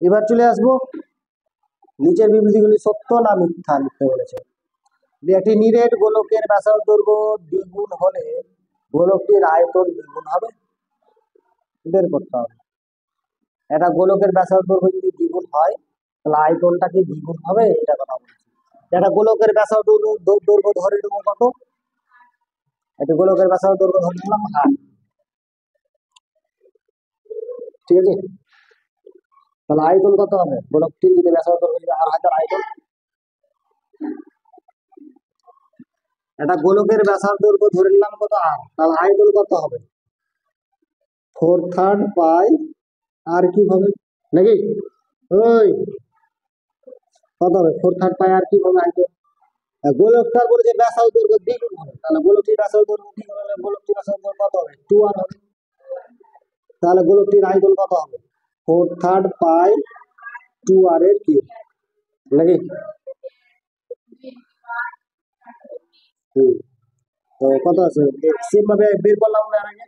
এবার চলে আসবো নিচের বিবৃতিগুলি সত্য না মিথ্যা লিখতে বলেছে। একটি নিরেট গোলকের ব্যাসার্ধ দৈর্ঘ্য দ্বিগুণ হলে গোলকটির আয়তন দ্বিগুণ হবে, বের করতে হবে। একটা গোলকের ব্যাসার্ধ দৈর্ঘ্য যদি দ্বিগুণ হয় তাহলে আয়তনটা কি দ্বিগুণ হবে, এটা কথা বলছি। একটা গোলকের ব্যাসার্ধ দৈর্ঘ্য ধরে নেবো কত, একটা গোলকের ব্যাসার্ধ দৈর্ঘ্য ধরে নিলাম আর, ঠিক আছে। তাহলে আয়তন কত হবে, গোলকটির যদি ব্যাসার্ধ দৈর্ঘ্য যদি আর হয় তাহলে আয়তন, একটা গোলকের ব্যাসার্ধ দৈর্ঘ্য ধরে নিলাম কত আর, তাহলে আয়তন কত হবে 4/3 পাই আর কি হবে নাকি, ওই কত হবে 4/3 পাই আর কি হবে আয়তন। গোলকটার বলেছে ব্যাসার্ধ দৈর্ঘ্য দ্বিগুণ হবে, তাহলে গোলকটির ব্যাসার্ধ দৈর্ঘ্য দ্বিগুণ হলে গোলকটির ব্যাসার্ধ দৈর্ঘ্য কত হবে 2r হবে, তাহলে গোলকটির আয়তন কত হবে 4/3 পাই 2r এর কিউব নাকি। তো কত আছে সেম ভাবে বের করলাম না আগে,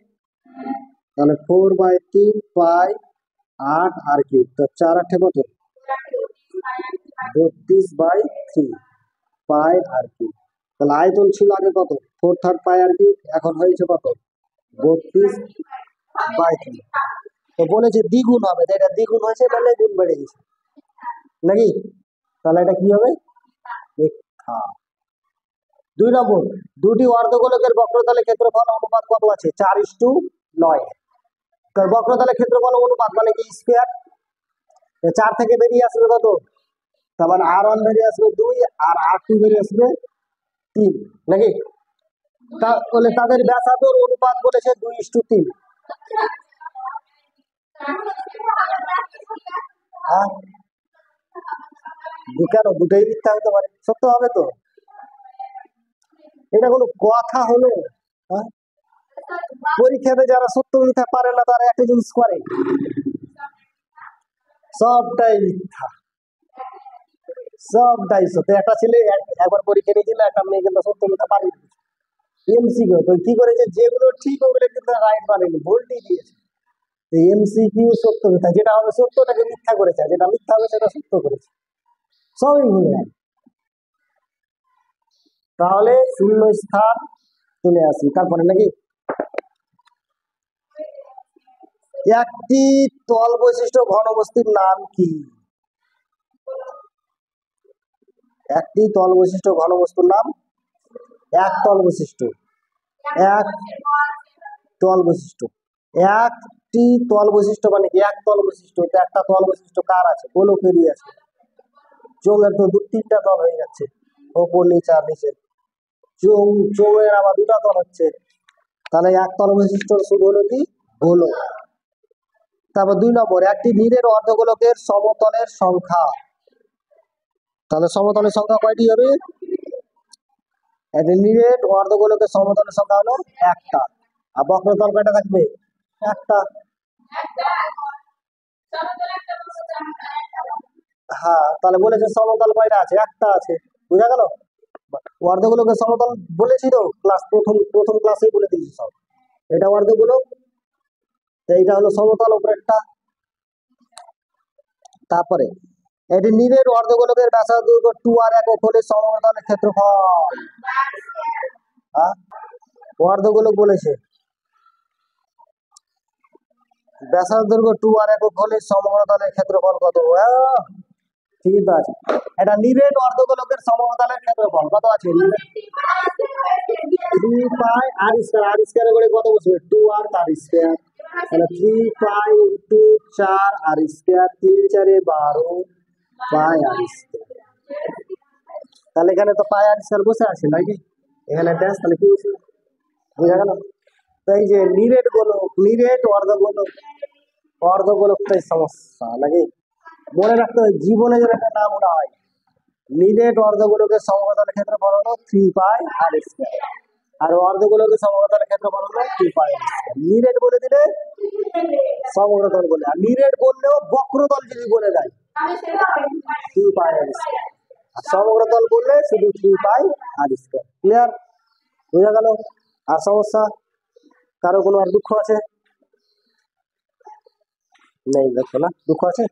তাহলে 4/3 পাই 8 আর কিউব, তো 4/8 কত 32/3 পাই আর কিউব। তাহলে আয়তন ছিল আগে কত 4/3 পাই আর কিউব, এখন হয়েছে কত 32/3। তো বলেছে দ্বিগুণ হবে, তো এটা দ্বিগুণ হয়েছে মানে গুণ বেড়ে গেছে নাকি, তাহলে এটা কি হবে মিথ্যা। 2 নম্বর, দুটি অর্ধগোলকের বক্রতলের ক্ষেত্রফল অনুপাত কত আছে 4:9। তো বক্রতলের ক্ষেত্রফল অনুপাত মানে কি স্কয়ার, 4 থেকে বেরিয়ে আসবে কত, তারপর r1 বেরিয়ে আসবে 2 আর r2 বেরিয়ে আসবে 3 নাকি, তাহলে তাদের ব্যাসার্ধের অনুপাত বলেছে 2:3। হ্যাঁ কেন, দুটোই মিথ্যা হতে পারে, সত্য হবে তো, এটা কোনো কথা হলো। হ্যাঁ পরীক্ষাতে যারা সত্য মিথ্যা পারে না তারা একটা জিনিস করে, সবটাই মিথ্যা, সবটাই সত্য। একটা ছেলে একবার পরীক্ষা নিয়েছিল, একটা মেয়ে কিন্তু সত্য মিথ্যা পারেনি, এমসিকিউ তো কি করেছে, যেগুলো ঠিক ওগুলো কিন্তু রাইট পারেনি, ভুলটি দিয়েছে। এমসিকিউ সত্য মিথ্যা, যেটা হবে সত্যটাকে মিথ্যা করেছে, যেটা মিথ্যা হবে সেটা সত্য করেছে, সবই ভুল যায়। তাহলে শূন্য স্থান চলে আসি, তারপরে নাকি একটি তল বৈশিষ্ট্য ঘনবস্তুর নাম কি, একটি তল বৈশিষ্ট্য ঘনবস্তুর নাম এক তল বৈশিষ্ট্য, এক তল বৈশিষ্ট্য, একটি তল বৈশিষ্ট্য মানে কি এক তল বৈশিষ্ট্য, এটা একটা তল বৈশিষ্ট্য কার আছে, গোলকেরই আছে। চোঙের তো 2-3টা তল হয়ে যাচ্ছে, ওপর নিচে আর নিচে, চোঙের আবার 2টা তল হচ্ছে, তাহলে এক তল বৈশিষ্ট্য শুধু হলো কি গোলক। তারপর 2 নম্বর, একটি নিরেট অর্ধগোলকের সমতলের সংখ্যা, তাহলে সমতলের সংখ্যা কয়টি হবে, একটি নিরেট অর্ধগোলকের সমতলের সংখ্যা হলো একটা, আর বক্রতল কয়টা থাকবে একটা। হ্যাঁ তাহলে বলেছে সমতল কয়টা আছে, একটা আছে, বুঝা গেল। অর্ধগোলকের সমতল বলেছি তো ক্লাস প্রথম ক্লাসেই বলে দিয়েছি সব, এটা অর্ধগোলক, এইটা হলো সমতল উপরেরটা। তারপরে এটি নিরেট অর্ধগোলকের ব্যাসার্ধ 2r একক হলে সমতলের ক্ষেত্রফল, অর্ধগোলক বলেছে ব্যাসার্ধ 2r একক হলে সমতলের ক্ষেত্রফল কত, ঠিক আছে। এটা নিরেট অর্ধগোলকের সমতলের ক্ষেত্রফল কত আছে, 3 পাই r স্কয়ার, r স্কয়ার করে কত বসবে 2r তার স্কয়ার, তাহলে 3 পাই ইনটু 4 r স্কয়ার, 3 4 12 পাই r স্কয়ার। তাহলে এখানে তো পাই আর স্কয়ার বসে আছে নাকি, এখানে ড্যাশ, তাহলে কি বসে, বুঝা গেল। তো এই যে নিরেট গোলক, নিরেট অর্ধগোলকটাই সমস্যা নাকি, মনে রাখতে হবে জীবনে যেন একটা নাম ওটা হয়, নিরেট অর্ধগোলকের সমতলের ক্ষেত্রফল হলো 3 পাই আর স্কয়ার, আর অর্ধগোলকের সমতলের ক্ষেত্রফল হলো 2 পাই আর স্কয়ার। নিরেট বলে দিলে সমতল বলে, আর নিরেট বললেও বক্রতল যদি বলে দেয় 2 পাই আর স্কয়ার, আর সমগ্রতল বললে শুধু 3 পাই আর স্কয়ার। ক্লিয়ার, বোঝা গেল। আর সমস্যা কারো কোনো আর দুঃখ আছে, নেই দেখো না, দুঃখ আছে।